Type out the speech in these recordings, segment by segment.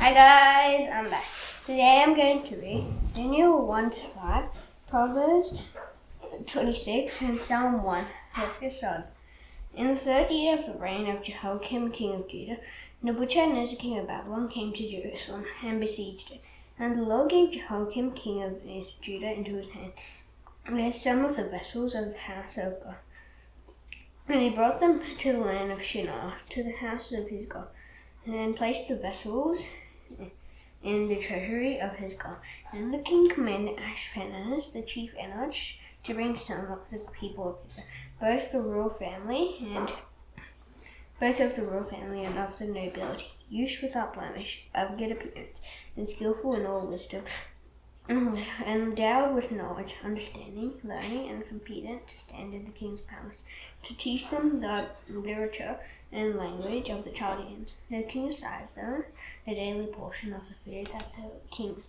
Hi guys, I'm back. Today I'm going to read Daniel 1-5, Proverbs 26, and Psalm 1. Let's get started. In the 3rd year of the reign of Jehoiakim, king of Judah, Nebuchadnezzar, king of Babylon, came to Jerusalem and besieged it. And the Lord gave Jehoiakim, king of Judah, into his hand, and some of the vessels of the house of God. And he brought them to the land of Shinar, to the house of his God, and placed the vessels in the treasury of his God. And the king commanded Ashpenaz, the chief eunuch, to bring some of the people of Judah, both of the royal family and of the nobility, youths without blemish, of good appearance, and skillful in all wisdom, and endowed with knowledge, understanding, learning, and competent to stand in the king's palace, to teach them the literature and language of the Chaldeans. The king assigned them a daily portion of the food that the king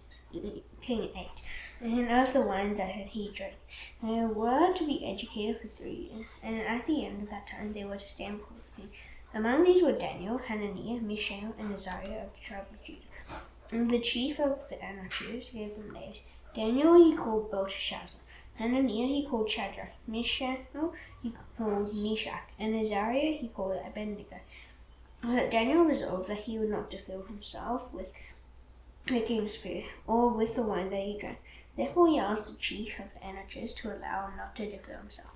ate, and of the wine that he drank. And they were to be educated for 3 years, and at the end of that time they were to stand before the king. Among these were Daniel, Hananiah, Mishael, and Azariah of the tribe of Judah. And the chief of the eunuchs gave them names. Daniel he called Belteshazzar, Hananiah he called Shadrach, Mishael he called Meshach, and Azariah he called Abednego. But Daniel resolved that he would not defile himself with the king's food, or with the wine that he drank. Therefore he asked the chief of the eunuchs to allow him not to defile himself.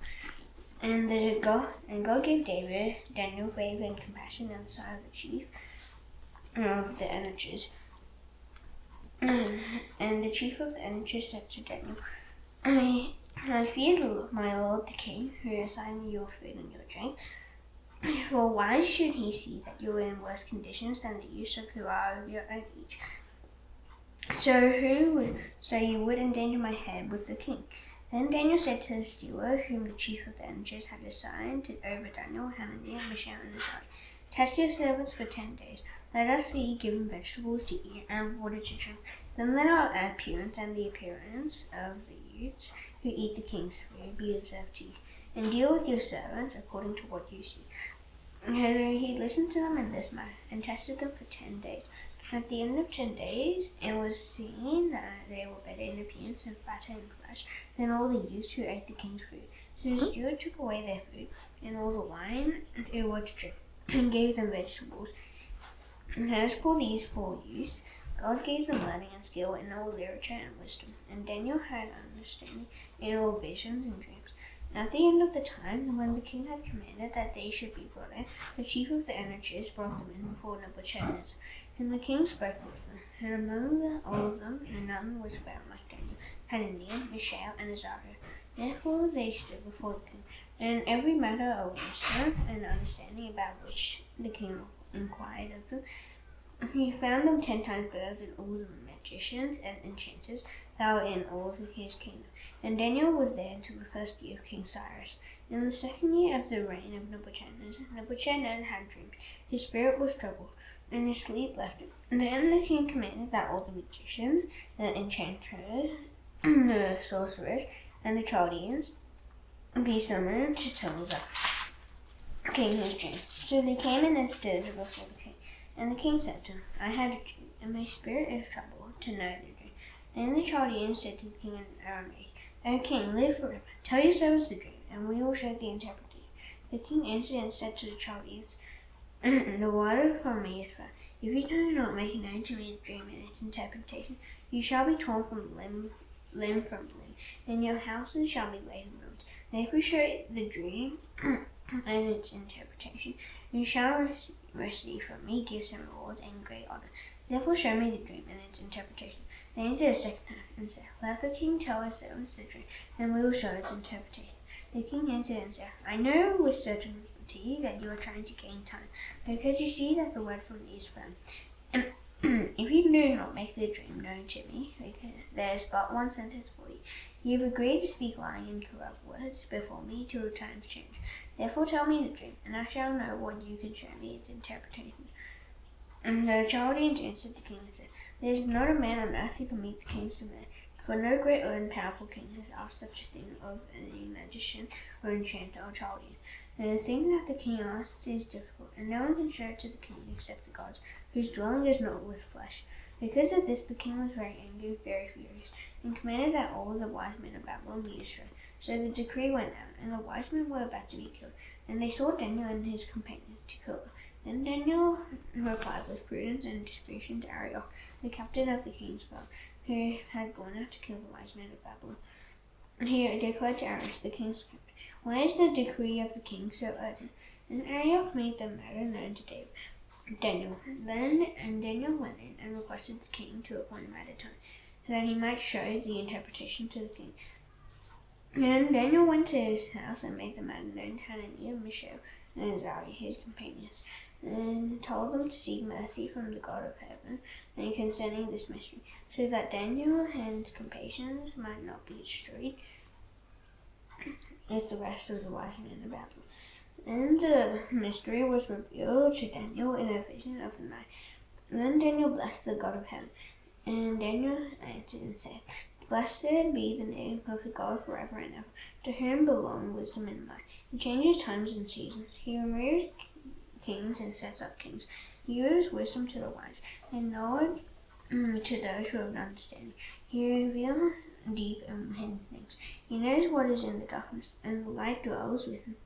And God gave Daniel favor and compassion in the sight of the chief of the eunuchs. And the chief of the eunuchs said to Daniel, I fear my lord the king, who assigned me your food and your drink. For why should he see that you are in worse conditions than the youths who are of your own age? So you would endanger my head with the king? Then Daniel said to the steward, whom the chief of the eunuchs had assigned over Daniel, Hananiah, Mishael, and Azariah, test your servants for 10 days. Let us be given vegetables to eat and water to drink. Then let our appearance and the appearance of the youths who eat the king's food be observed to you. And deal with your servants according to what you see. And he listened to them in this matter, and tested them for 10 days. At the end of 10 days, it was seen that they were better in appearance and fatter in flesh than all the youths who ate the king's food. So the steward took away their food and all the wine they were to drink, and gave them vegetables. And as for these 4 youths, God gave them learning and skill in all literature and wisdom, and Daniel had understanding in all visions and dreams. At the end of the time, when the king had commanded that they should be brought in, the chief of the eunuchs brought them in before Nebuchadnezzar. And the king spoke with them, and among all of them none was found like Daniel, Hananiah, Mishael, and Azariah. Therefore they stood before the king, and in every matter of wisdom and understanding about which the king inquired of them, he found them 10 times better than all the magicians and enchanters that were in all of his kingdom. And Daniel was there until the 1st year of King Cyrus. In the 2nd year of the reign of Nebuchadnezzar, Nebuchadnezzar had dreamed. His spirit was troubled, and his sleep left him. And then the king commanded that all the magicians, the enchanters, the sorcerers, and the Chaldeans be summoned to tell the king his dream. So they came in and stood before the king. And the king said to him, I had a dream, and my spirit is troubled to know the dream. And the Chaldeans said to the king in Aramaic, O king, live forever. Tell your servants the dream, and we will show the interpretation. The king answered and said to the Chaldeans, The word from me is that if you do not make known to me the dream and its interpretation, you shall be torn from limb from limb, and your houses shall be laid in ruins. And if you show the dream and its interpretation, you shall receive from me gifts and rewards and great honor. Therefore show me the dream and its interpretation. They answered a second time and said, Let the king tell his servants the dream, and we will show its interpretation. The king answered and said, I know with certainty that you are trying to gain time, because you see that the word from me is firm. And if you do not make the dream known to me, there is but one sentence for you. You have agreed to speak lying and corrupt words before me till the times change. Therefore tell me the dream, and I shall know what you can show me its interpretation. And the Chaldeans answered the king and said, There is not a man on earth who can meet the king's demand, for no great and powerful king has asked such a thing of any magician or enchanter or Chaldean. And the thing that the king asks is difficult, and no one can show it to the king except the gods, whose dwelling is not with flesh. Because of this, the king was very angry, very furious, and commanded that all the wise men of Babylon be destroyed. So the decree went out, and the wise men were about to be killed. And they sought Daniel and his companions to kill them. Then Daniel replied with prudence and discretion to Arioch, the captain of the king's guard, who had gone out to kill the wise men of Babylon. And he declared to Arioch, the king's captain, "Why is the decree of the king so urgent?" And Arioch made the matter known to Daniel. And Daniel went in and requested the king to appoint him at a time, so that he might show the interpretation to the king. And Daniel went to his house and made the matter known to Hananiah, Mishael, and Azariah, his companions, and told them to seek mercy from the God of heaven and concerning this mystery, so that Daniel and his companions might not be destroyed with the rest of the wise men of Babylon. And the mystery was revealed to Daniel in a vision of the night. And then Daniel blessed the God of heaven. And Daniel answered and said, "Blessed be the name of the God forever and ever, to whom belong wisdom and might. He changes times and seasons. He removes kings and sets up kings. He gives wisdom to the wise, and knowledge to those who have understanding. He reveals deep and hidden things. He knows what is in the darkness, and the light dwells with him.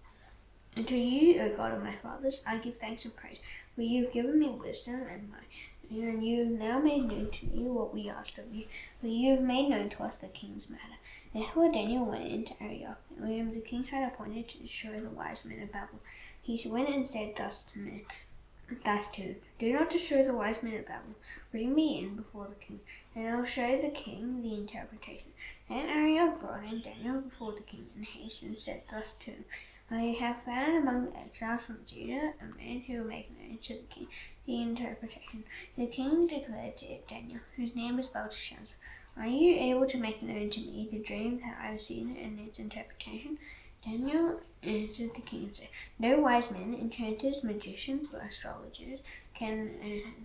And to you, O God of my fathers, I give thanks and praise, for you have given me wisdom and might. And you have now made known to me what we asked of you, for you have made known to us the king's matter." Therefore Daniel went into Arioch, whom the king had appointed to destroy the wise men of Babylon. He went and said thus to him, "Do not destroy the wise men of Babylon. Bring me in before the king, and I will show the king the interpretation." And Arioch brought in Daniel before the king in haste and said thus to him, "I have found among the exiles from Judah a man who will make known to the king the interpretation." The king declared to Daniel, whose name is Belteshazzar, "Are you able to make known to me the dream that I have seen and its interpretation?" Daniel answered the king and said, "No wise men, enchanters, magicians, or astrologers can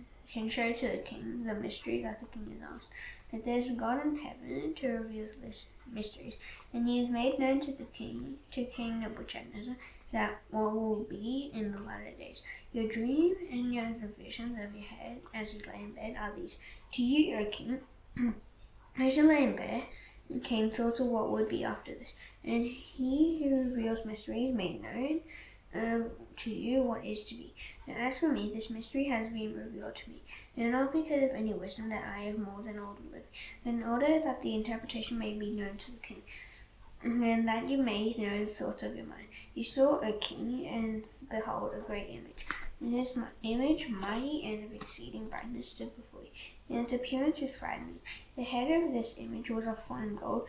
show to the king the mystery that the king has asked. That there is a God in heaven to reveal these mysteries, and he has made known to King Nebuchadnezzar that what will be in the latter days. Your dream and the visions of your head as you lay in bed are these. To you, O king, as you lay in bed, came thoughts of what would be after this, and he who reveals mysteries made known to you what is to be. Now as for me, this mystery has been revealed to me, and not because of any wisdom that I have more than all the living, in order that the interpretation may be known to the king, and that you may know the thoughts of your mind. You saw, O king, and behold, a great image. And this image, mighty and of exceeding brightness, stood before you, and its appearance was frightening. The head of this image was of fine gold,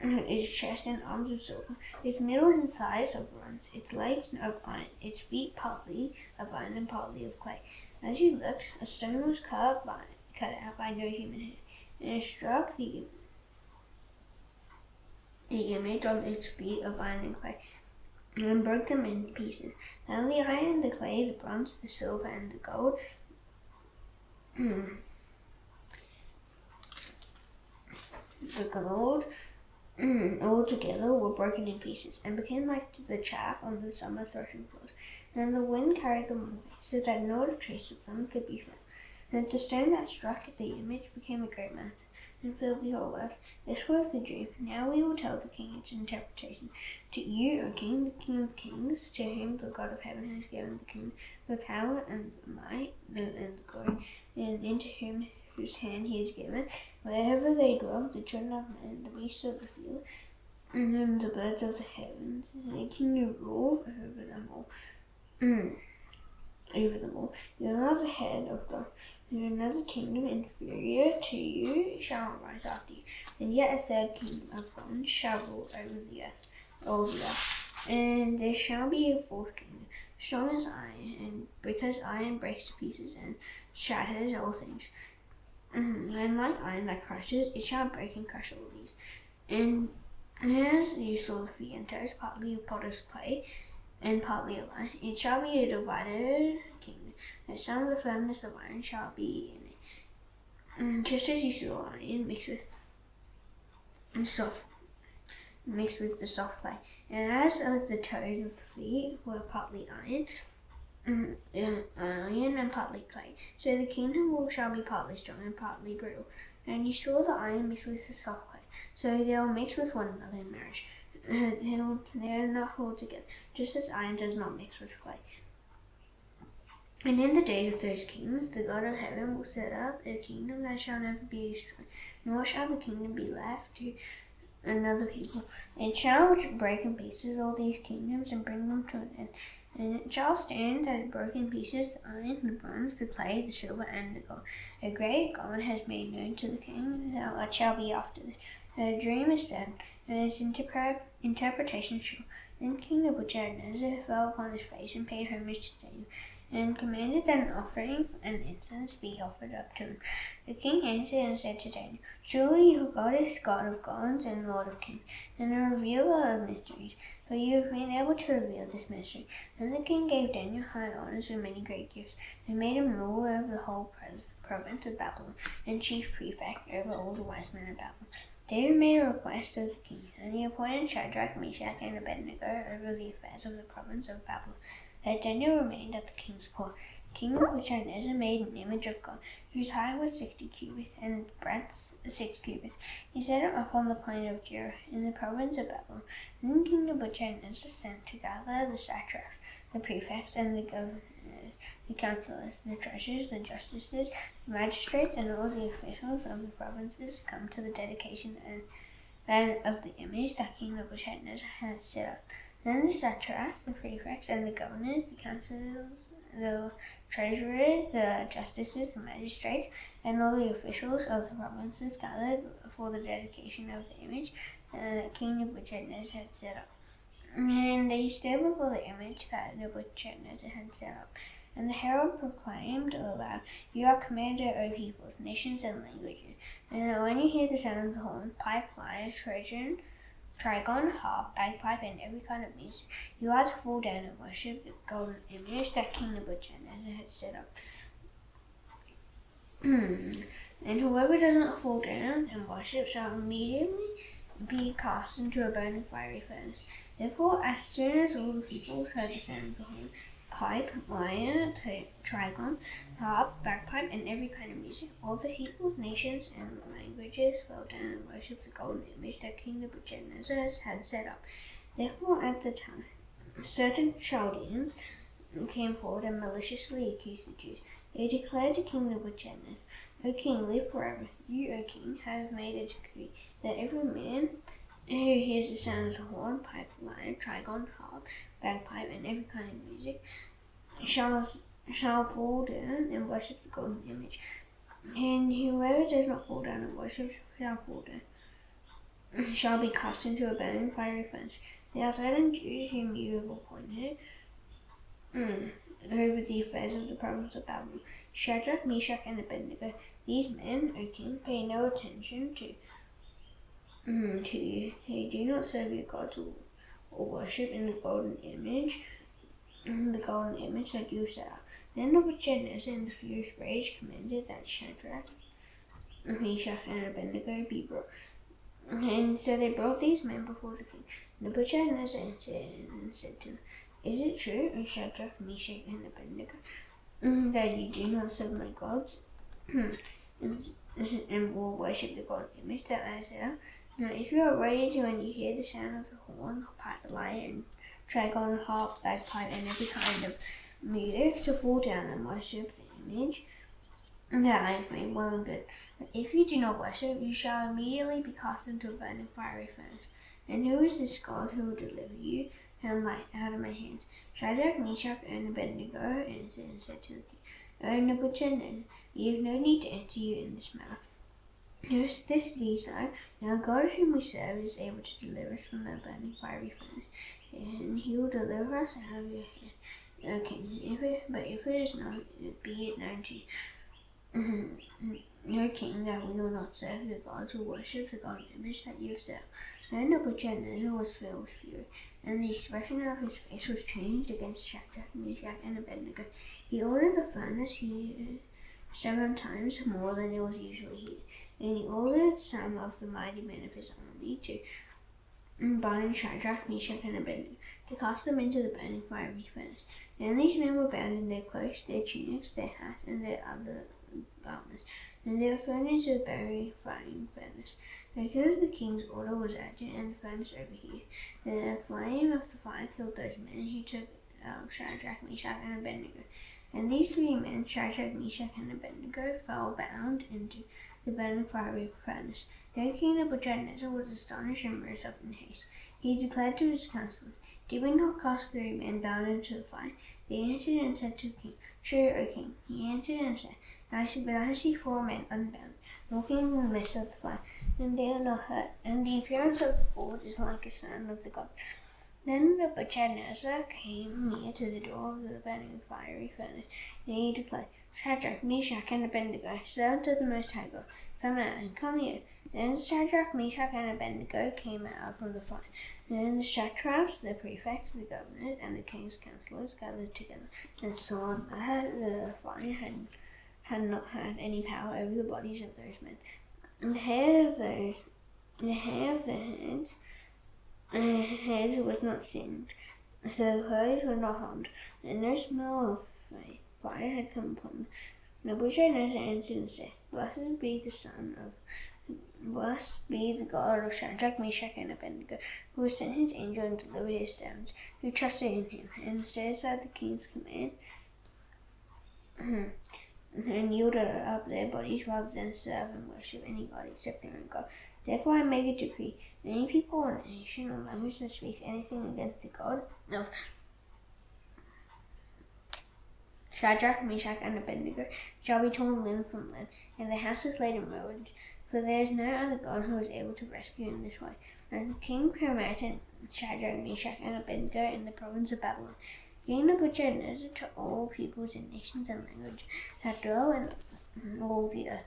its chest and arms of silver, its middle and thighs of bronze, its legs of iron, its feet partly of iron and partly of clay. As you looked, a stone was cut out by no human hand, and it struck the image on its feet of iron and clay, and broke them in pieces. And the iron, the clay, the bronze, the silver, and the gold all together were broken in pieces, and became like the chaff on the summer threshing floors. And the wind carried them away, so that not a trace of them could be found. And the stone that struck the image became a great mountain, and filled the whole earth. This was the dream. Now we will tell the king its interpretation. To you, O king, the king of kings, to whom the God of heaven has given the king the power and the might and the glory, and into whose hand he has given, wherever they dwell, the children of men, the beasts of the field, and the birds of the heavens, making you rule over them all. You are not the head of them. Another kingdom inferior to you shall rise after you, and yet a third kingdom of God shall rule over all the earth. And there shall be a fourth kingdom, strong as iron, and because iron breaks to pieces and shatters all things. And like iron that crushes, it shall break and crush all these. And as you saw the feet and toes, partly of potter's clay, and partly of iron, it shall be a divided kingdom, and some of the firmness of iron shall be in it. Just as you saw iron mixed with the soft clay, And as of the toes of the feet were partly iron and partly clay, so the kingdom shall be partly strong and partly brittle. And you saw the iron mixed with the soft clay, so they will mix with one another in marriage. They are not hold together, just as iron does not mix with clay. And in the days of those kings, the God of heaven will set up a kingdom that shall never be destroyed, nor shall the kingdom be left to another people. It shall break in pieces all these kingdoms and bring them to an end. And it shall stand that it broke in pieces the iron, the bronze, the clay, the silver, and the gold. A great God has made known to the king that what shall be after this. A dream is said, and its interpretation sure. Then King Nebuchadnezzar fell upon his face and paid homage to Daniel, and commanded that an offering and incense be offered up to him. The king answered and said to Daniel, Surely your God is God of gods and Lord of kings, and a revealer of mysteries, for you have been able to reveal this mystery. Then the king gave Daniel high honors and many great gifts, and made him ruler over the whole province of Babylon, and chief prefect over all the wise men of Babylon. David made a request of the king, and he appointed Shadrach, Meshach, and Abednego over the affairs of the province of Babylon. But Daniel remained at the king's court. King Nebuchadnezzar made an image of God, whose height was 60 cubits, and breadth 6 cubits. He set it up on the plain of Dura, in the province of Babylon. Then King Nebuchadnezzar sent to gather the satraps, the prefects, and the governors, the counselors, the treasurers, the justices, the magistrates, and all the officials of the provinces come to the dedication of the image that King Nebuchadnezzar had set up. Then the satraps, the prefects, and the governors, the counselors, the treasurers, the justices, the magistrates, and all the officials of the provinces gathered for the dedication of the image that King Nebuchadnezzar had set up. And they stood before the image that Nebuchadnezzar had set up. And the herald proclaimed aloud, You are commander, O peoples, nations, and languages. And when you hear the sound of the horn, pipe, lyre, trigon, harp, bagpipe, and every kind of music, you are to fall down and worship the golden image that King Nebuchadnezzar had set up. And whoever does not fall down and worship shall immediately be cast into a burning fiery furnace. Therefore, as soon as all the peoples heard the sound of the horn, pipe, lyre, trigon, harp, bagpipe, and every kind of music, all the peoples, nations, and languages fell down and worshipped the golden image that King Nebuchadnezzar had set up. Therefore, at the time, certain Chaldeans came forward and maliciously accused the Jews. They declared to King Nebuchadnezzar, O king, live forever. You, O king, have made a decree that every man who hears the sound of the horn, pipe, lyre, trigon, harp, bagpipe, and every kind of music shall fall down and worship the golden image. And whoever does not fall down and worship shall be cast into a burning fiery furnace. There are certain Jews whom you have appointed over the affairs of the province of Babylon, Shadrach, Meshach, and Abednego. These men, O king, pay no attention to you. They do not serve your gods or worship in the golden image that you set up. Then Nebuchadnezzar, in the furious rage, commanded that Shadrach, Meshach, and Abednego be brought. And so they brought these men before the king. Nebuchadnezzar answered and said to them, Is it true, O Shadrach, Meshach, and Abednego, that you do not serve my gods and will worship the golden image that I set up? Now, if you are ready to, when you hear the sound of the horn, pipe, lyre, and trigon, harp, bagpipe, and every kind of music, to fall down and worship the image that I have made, well and good. But if you do not worship, you shall immediately be cast into a burning fiery furnace. And who is this God who will deliver you out of my hands? Shadrach, Meshach, and Abednego answered and said to the king, O Nebuchadnezzar, we have no need to answer you in this matter. If this be so, now God whom we serve is able to deliver us from the burning fiery furnace, and he will deliver us out of your hand, O king. But if it is not, be it known to you, O king, that we will not serve your gods or worship the golden image that you have set up. Then Nebuchadnezzar was filled with fury, and the expression of his face was changed against Shadrach, Meshach, and Abednego. He ordered the furnace heated 7 times more than it was usually heated. And he ordered some of the mighty men of his army to bind Shadrach, Meshach, and Abednego, to cast them into the burning fiery furnace. Then these men were bound in their cloaks, their tunics, their hats, and their other garments, and they were thrown into the burning fiery furnace. Because the king's order was urgent and the furnace overheated, the flame of the fire killed those men who took Shadrach, Meshach, and Abednego. And these three men, Shadrach, Meshach, and Abednego, fell bound into the burning fiery furnace. Then King Nebuchadnezzar was astonished and rose up in haste. He declared to his counselors, "Did we not cast three men bound into the fire?" They answered and said to the king, "True, O king." He answered and said, "But I see four men unbound, walking in the midst of the fire, and they are not hurt, and the appearance of the fourth is like a son of the god." Then Nebuchadnezzar came near to the door of the burning fiery furnace, and he declared, "Shadrach, Meshach, and Abednego, servants of the Most High God, come out and come here." Then Shadrach, Meshach, and Abednego came out from the fire. Then the satraps, the prefects, the governors, and the king's counselors gathered together and saw that the fire had not had any power over the bodies of those men. And the hair of their heads was not singed, so the clothes were not harmed, and no smell of fire had come upon them. Nebuchadnezzar answered and said, Blessed be the God of Shadrach, Meshach, and Abednego, who has sent his angel and delivered his servants, who trusted in him, and set aside the king's command, and yielded up their bodies rather than serve and worship any god except their own God. Therefore I make a decree, any people or nation or language that speaks anything against the God of Shadrach, Meshach, and Abednego shall be torn limb from limb, and their houses laid in ruins, for there is no other God who is able to rescue in this way. And the king promoted Shadrach, Meshach, and Abednego in the province of Babylon. King Nebuchadnezzar to all peoples and nations and languages that dwell in all the earth.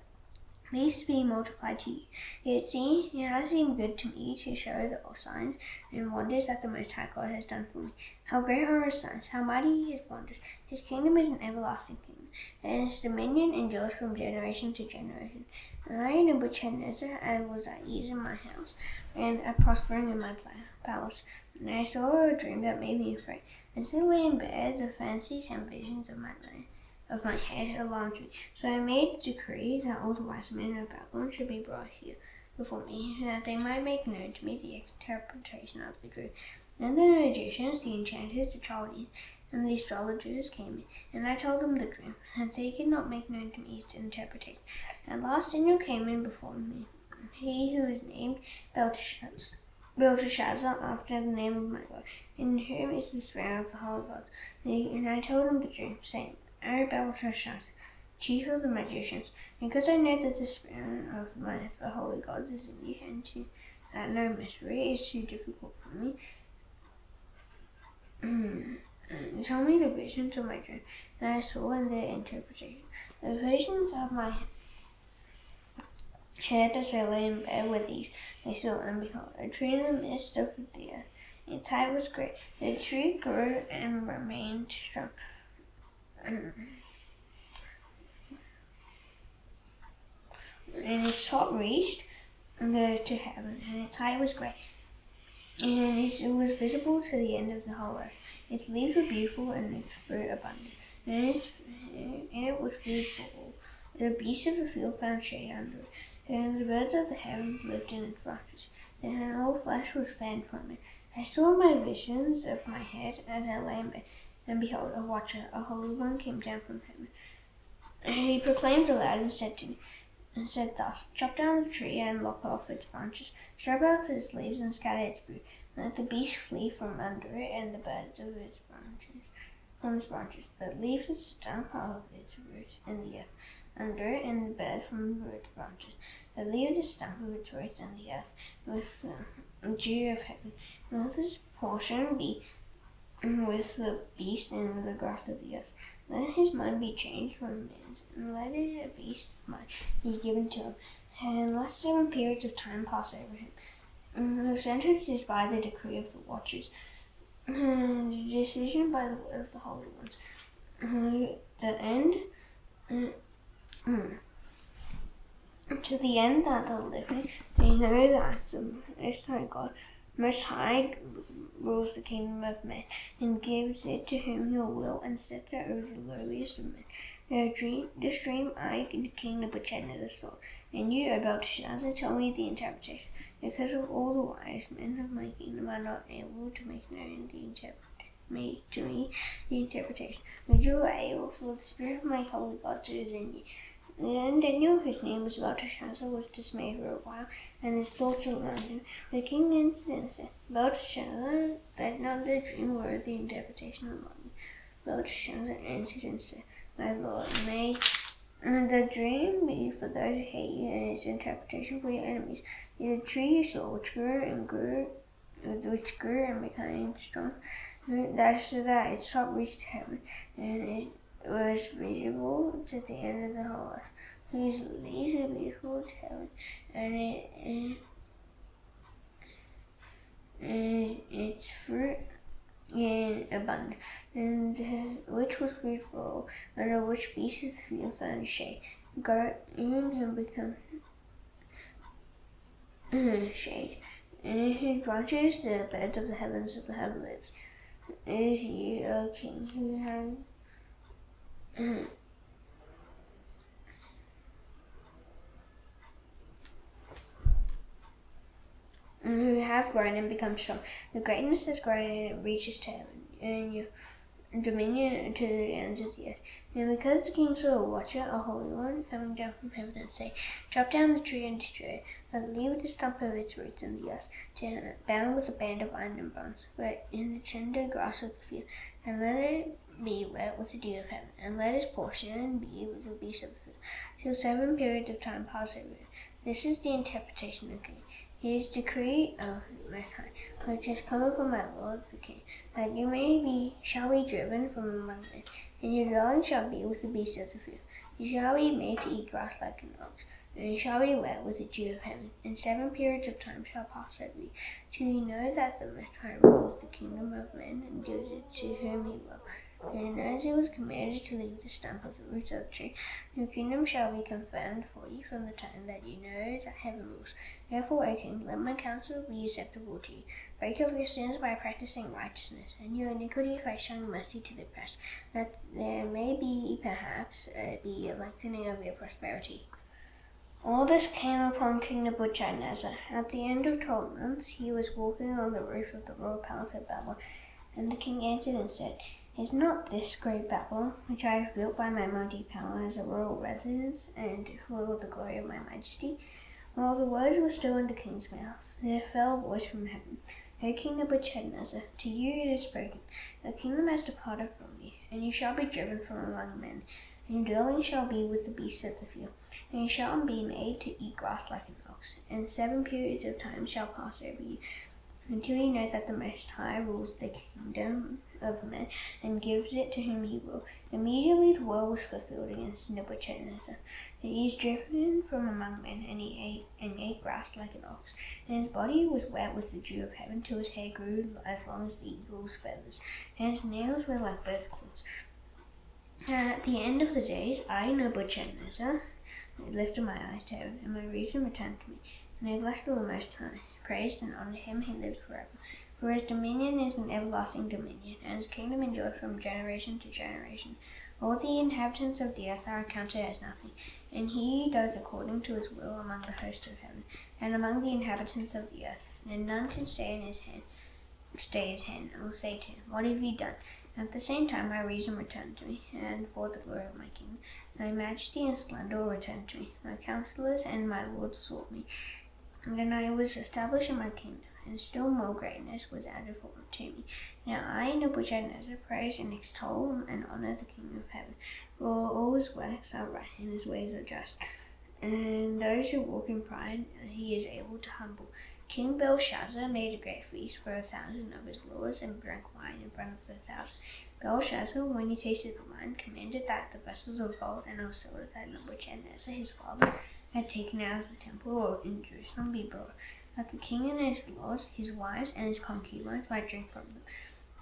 Peace be multiplied to you. It has seemed good to me to show the signs and wonders that the Most High God has done for me. How great are his signs, how mighty his wonders. His kingdom is an everlasting kingdom, and his dominion endures from generation to generation. I, Nebuchadnezzar, I was at ease in my house, and prospering in my palace. And I saw a dream that made me afraid. And so lay in bed, the fancies and visions of my head alarmed me. So I made a decree that all the wise men of Babylon should be brought here before me, that they might make known to me the interpretation of the dream. Then the magicians, the enchanters, the Chaldeans, and the astrologers came in, and I told them the dream, and they could not make known to me its interpretation. At last Daniel came in before me, he who is named Belteshazzar, after the name of my God, in whom is the spirit of the holy gods. And I told him the dream, saying, I, Belteshazzar, chief of the magicians, because I know that the spirit of the holy gods is in you, and no mystery is too difficult for me. Tell me the visions of my dream that I saw and their interpretation. The visions of my head as I lay in bed with these, I saw, and behold, a tree in the midst of the earth. Its height was great. The tree grew and remained strong. And its top reached to heaven, and its height was great. And it was visible to the end of the whole earth. Its leaves were beautiful, and its fruit abundant, and it was food for all. The beasts of the field found shade under it, and the birds of the heavens lived in its branches, and all flesh was fed from it. I saw my visions of my head as I lay in bed, and behold, a watcher, a holy one, came down from heaven. He proclaimed aloud and said thus, Chop down the tree and lop off its branches, strip out its leaves and scatter its fruit. Let the beast flee from under it, and the birds of its branches from its branches. But leave the stump of its roots in the earth under it, and the bird from its branches. But leave the stump of its roots in the earth with the dew of heaven. And let this portion be with the beast and the grass of the earth. Let his mind be changed from man's, and let a beast's mind be given to him, and let 7 periods of time pass over him. The sentence is by the decree of the watchers, the decision by the word of the holy ones. The end, to the end that the living may know that the Most High God Most High rules the kingdom of men, and gives it to whom he will, and sets it over the lowliest of men. This dream I, King Nebuchadnezzar, saw, and you, O Belteshazzar, tell me the interpretation, because of all the wise men of my kingdom are not able to make known the interpretation. But you are able, for the spirit of my holy God is in you. Then Daniel, whose name was Belteshazzar, was dismayed for a while, and his thoughts alarmed him. The king answered and said, Belteshazzar, let not the dream or the interpretation alarm you. Belteshazzar answered and said, My lord, may the dream be for those who hate you, and its interpretation for your enemies. The tree you saw, which grew and became strong, so that its top reached heaven, and it was visible to the end of the whole earth. Whose leaves are beautiful to heaven, and its fruit in abundance, and which was good for all, under which beasts of the field found shade. Garden had become shade, and whose branches the birds of the heavens have lived. It is you, O King, who have grown and become strong. The greatness has grown and it reaches to heaven, and your dominion to the ends of the earth. And because the king saw a watcher, a holy one, coming down from heaven and say, Chop down the tree and destroy it, but leave the stump of its roots in the earth, bound with a band of iron and bronze, but in the tender grass of the field, and let it be wet with the dew of heaven, and let his portion be with the beasts of the field, till 7 periods of time pass over it. This is the interpretation of the king. His decree of the Most High, which has come upon my lord the king, that you shall be driven from among men, and your dwelling shall be with the beasts of the field. You shall be made to eat grass like an ox, and you shall be wet with the dew of heaven, and 7 periods of time shall pass over you, till you know that the Most High rules the kingdom of men, and gives it to whom he will. And as it was commanded to leave the stump of the roots of the tree, your kingdom shall be confirmed for you from the time that you know that heaven rules. Therefore, O king, let my counsel be acceptable to you. Break off your sins by practicing righteousness, and your iniquity by showing mercy to the oppressed, that there may be perhaps be a lengthening of your prosperity. All this came upon King Nebuchadnezzar. At the end of 12 months, he was walking on the roof of the royal palace of Babylon, and the king answered and said, Is not this great Babylon, which I have built by my mighty power as a royal residence, and full of the glory of my majesty? While the words were still in the king's mouth, there fell a voice from heaven. O King Nebuchadnezzar, to you it is spoken, the kingdom has departed from you, and you shall be driven from among men, and your dwelling shall be with the beasts of the field, and you shall be made to eat grass like an ox, and 7 periods of time shall pass over you, until you know that the Most High rules the kingdom of men, and gives it to whom he will. Immediately the word was fulfilled against Nebuchadnezzar. He is driven from among men, and he ate grass like an ox, and his body was wet with the dew of heaven, till his hair grew as long as the eagle's feathers, and his nails were like birds' claws. At the end of the days, I, Nebuchadnezzar, lifted my eyes to heaven, and my reason returned to me, and I blessed the Most High, praised and honored him who lives forever. For his dominion is an everlasting dominion, and his kingdom endures from generation to generation. All the inhabitants of the earth are accounted as nothing, and he does according to his will among the host of heaven, and among the inhabitants of the earth, and none can stay his hand, and will say to him, What have you done? At the same time my reason returned to me, and for the glory of my kingdom, my majesty and splendor returned to me. My counselors and my lords sought me, and then I was established in my kingdom, and still more greatness was added to me. Now I, Nebuchadnezzar, praise and extol and honor the King of heaven, for all his works are right and his ways are just, and those who walk in pride he is able to humble. King Belshazzar made a great feast for 1,000 of his lords, and drank wine in front of the 1,000. Belshazzar, when he tasted the wine, commanded that the vessels of gold and of silver that Nebuchadnezzar his father had taken out of the temple in Jerusalem be brought, that the king and his lords, his wives, and his concubines might drink from them.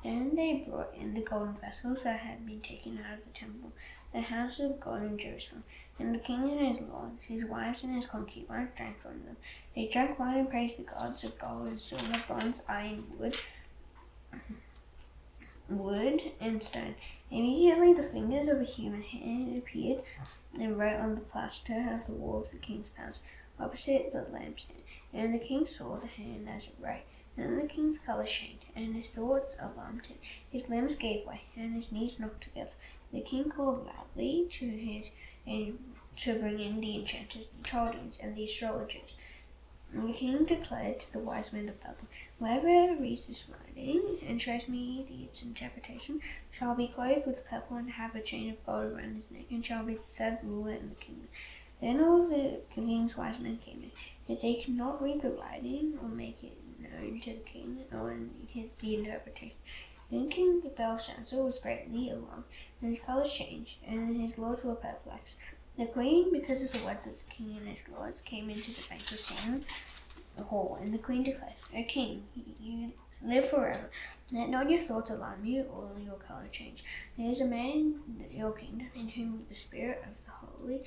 And they brought in the golden vessels that had been taken out of the temple, the house of God in Jerusalem. And the king and his lords, his wives and his concubines drank from them. They drank wine and praised the gods of gold and silver, bronze, iron, wood and stone. Immediately the fingers of a human hand appeared and wrote on the plaster of the wall of the king's palace, opposite the lampstand. And the king saw the hand as it wrote. And the king's colour changed, and his thoughts alarmed him. His limbs gave way, and his knees knocked together. The king called loudly to bring in the enchanters, the Chaldeans, and the astrologers. And the king declared to the wise men of Babylon, "Whoever reads this writing and shows me its interpretation shall be clothed with purple and have a chain of gold around his neck, and shall be the third ruler in the kingdom." Then all the king's wise men came in. If they could not read the writing or make it known to the king or the interpretation, then King Belshazzar was greatly alarmed, and his colour changed, and his lords were perplexed. The queen, because of the words of the king and his lords, came into the banqueting hall, and the queen declared, "O king, you live forever. Let not your thoughts alarm you, or your colour change. There is a man in your kingdom in whom the spirit of the holy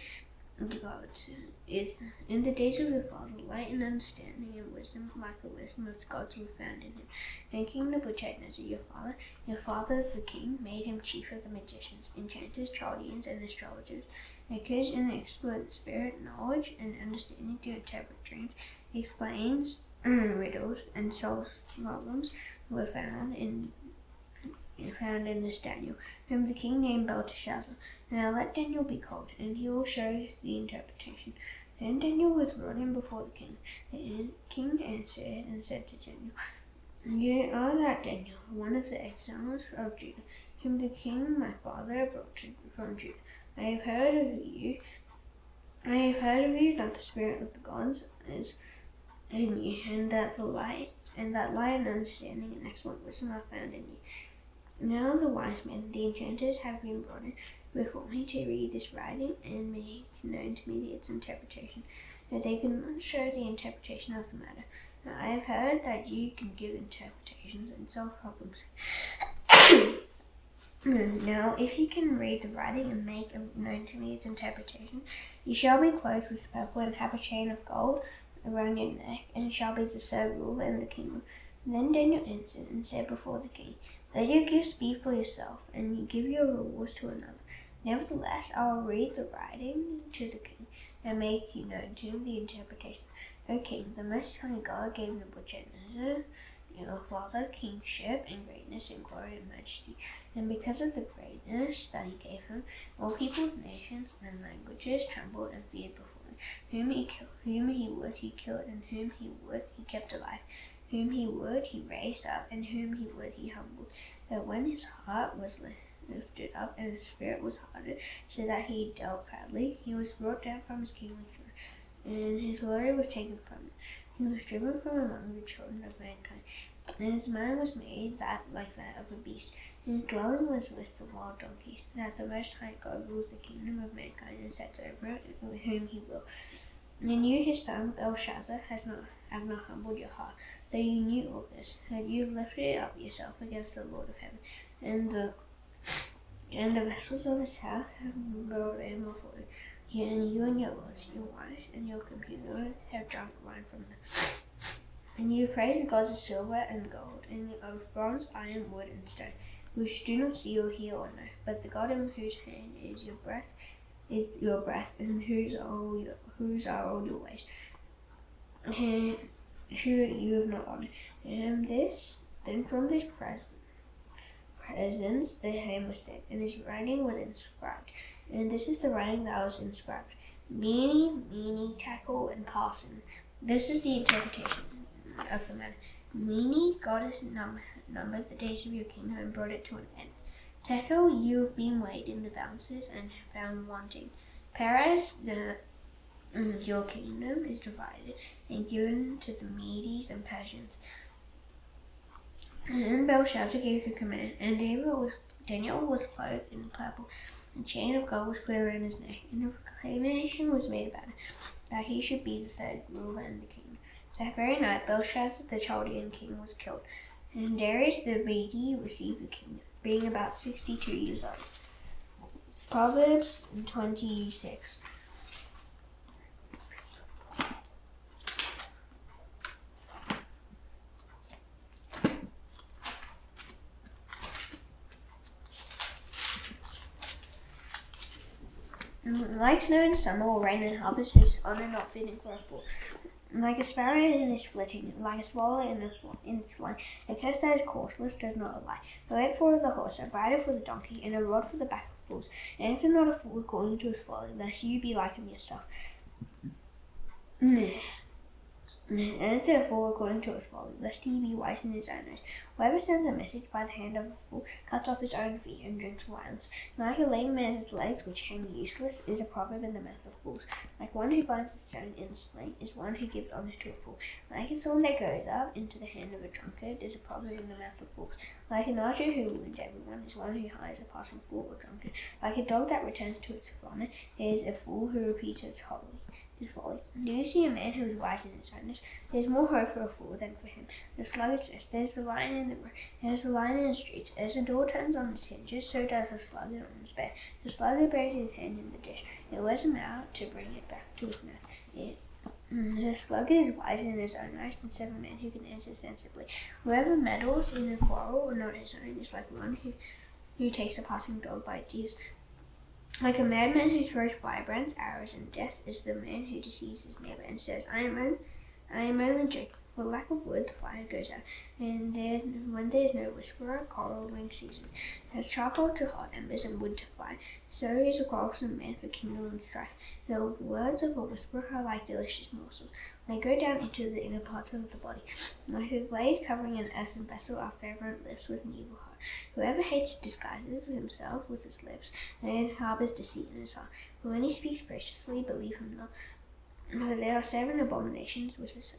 gods is. In the days of your father, light and understanding and wisdom, like the wisdom of the gods, were found in him. And King Nebuchadnezzar, your father the king, made him chief of the magicians, enchanters, Chaldeans, and astrologers. Because in the expert spirit, knowledge, and understanding to interpret dreams, explains riddles, and solves problems were found in this Daniel, whom the king named Belteshazzar. Now let Daniel be called, and he will show the interpretation." Then Daniel was brought in before the king. The king answered and said to Daniel, "You are that Daniel, one of the exiles of Judah, whom the king my father brought from Judah. I have heard of you that the spirit of the gods is in you, and that light and understanding and excellent wisdom are found in you. Now the wise men, the enchanters, have been brought in before me to read this writing and make known to me its interpretation, but they could not show the interpretation of the matter. Now I have heard that you can give interpretations and solve problems. Now, if you can read the writing and make known to me its interpretation, you shall be clothed with purple and have a chain of gold around your neck, and shall be the third ruler in the kingdom." Then Daniel answered and said before the king, "Let your gifts be for yourself, and you give your rewards to another. Nevertheless, I will read the writing to the king, and make you known to him the interpretation. O king, the Most High God gave Nebuchadnezzar, your father, kingship and greatness and glory and majesty. And because of the greatness that he gave him, all peoples, nations, and languages trembled and feared before him. Whom he would, he killed, and whom he would, he kept alive. Whom he would, he raised up, and whom he would, he humbled. But when his heart was lifted up, and his spirit was hardened, so that he dealt proudly, he was brought down from his kingly throne, and his glory was taken from him. He was driven from among the children of mankind, and his mind was made like that of a beast, and his dwelling was with the wild donkeys. That the Most High God rules the kingdom of mankind and sets over it whom he will. And you, his son Belshazzar, have not humbled your heart, though you knew all this, that you lifted up yourself against the Lord of heaven, and the vessels of his house have brought in before you. And you and your lords, your wives, and your companions have drunk wine from them. And you praise the gods of silver and gold, and of bronze, iron, wood, and stone, which do not see or hear or know, but the God in whose hand is your breath, and whose are all your ways, and who you have not honored. And then from this presence the hand was set, and his writing was inscribed. And this is the writing that was inscribed: Mene, Mene, Tekel, and Parsin. This is the interpretation of the matter. Mene, God has numbered the days of your kingdom and brought it to an end. Tekel, you have been weighed in the balances and found wanting. Perez, your kingdom is divided and given to the Medes and Persians. And Belshazzar gave the command, and Daniel was clothed in purple. A chain of gold was put around his neck, and a proclamation was made about it, that he should be the third ruler in the kingdom. That very night, Belshazzar the Chaldean king was killed, And Darius the Mede received the kingdom, being about 62 years old. Proverbs 26. Like snow in summer or rain in harvest is honor not fitting for a fool. Like a sparrow in its flitting, like a swallow in its flying, a curse that is causeless does not lie. A whip for the horse, a bridle for the donkey, and a rod for the back of fools. Answer not a fool according to his folly, lest you be like him yourself. Answer a fool according to his folly, lest he be wise in his own eyes. Whoever sends a message by the hand of a fool cuts off his own feet and drinks violence. Like a lame man's legs which hang useless is a proverb in the mouth of fools. Like one who binds a stone in a sling is one who gives honor to a fool. Like a thorn that goes up into the hand of a drunkard is a proverb in the mouth of fools. Like an archer who wounds everyone is one who hires a passing fool or drunkard. Like a dog that returns to its owner is a fool who repeats its folly. Do you see a man who is wise in his own? There is more hope for a fool than for him. The sluggard says, "There's the lion in the road. There's the lion in the streets." As the door turns on its hinges, so does the sluggard on his bed. The sluggard buries his hand in the dish. It wears him out to bring it back to his mouth. The sluggard is wise in his own eyes instead of a man who can answer sensibly. Whoever meddles in a quarrel or not his own is like one who takes a passing dog by its ears. Like a madman who throws firebrands, arrows, and death is the man who deceives his neighbor and says, I am only joking. For lack of wood, the fire goes out, and when there is no whisperer, quarreling ceases. As charcoal to hot embers and wood to fire, so is a quarrelsome man for kindling strife. The words of a whisperer are like delicious morsels. They go down into the inner parts of the body. Like a glaze covering an earthen vessel are fervent lips with an evil heart. Whoever hates disguises himself with his lips, and harbors deceit in his heart. But when he speaks graciously, believe him not. For there are 7 abominations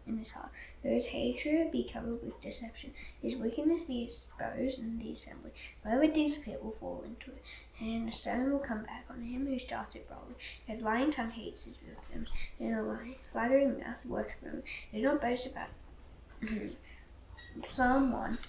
in his heart. Though his hatred be covered with deception, his wickedness be exposed in the assembly. Whoever digs a pit will fall into it, and the stone will come back on him who starts it boldly. His lying tongue hates his victims, and a flattering mouth works ruin. Do not boast about Psalm 1.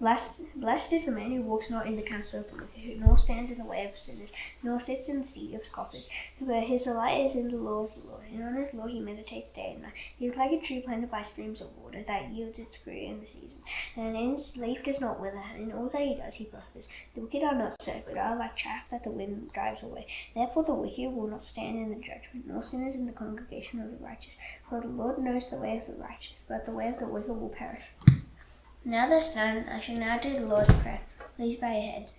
Blessed is the man who walks not in the counsel of the wicked, nor stands in the way of sinners, nor sits in the seat of scoffers. But his delight is in the law of the Lord, and on his law he meditates day and night. He is like a tree planted by streams of water that yields its fruit in the season, and its leaf does not wither. In all that he does, he prospers. The wicked are not so, but are like chaff that the wind drives away. Therefore the wicked will not stand in the judgment, nor sinners in the congregation of the righteous. For the Lord knows the way of the righteous, but the way of the wicked will perish. Now that's done, I shall now do the Lord's Prayer. Please bow your heads.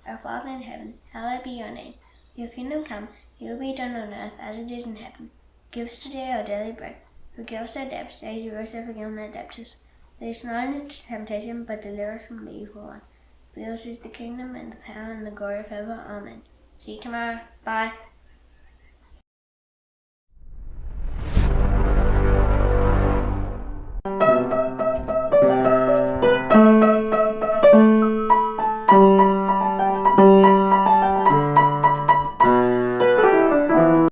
Our Father in heaven, hallowed be your name. Your kingdom come, your will be done on earth as it is in heaven. Give us today our daily bread. Forgive us our debts, as you also forgive our debtors. Lead us not into temptation, but deliver us from the evil one. For yours is the kingdom, and the power, and the glory forever. Amen. See you tomorrow. Bye.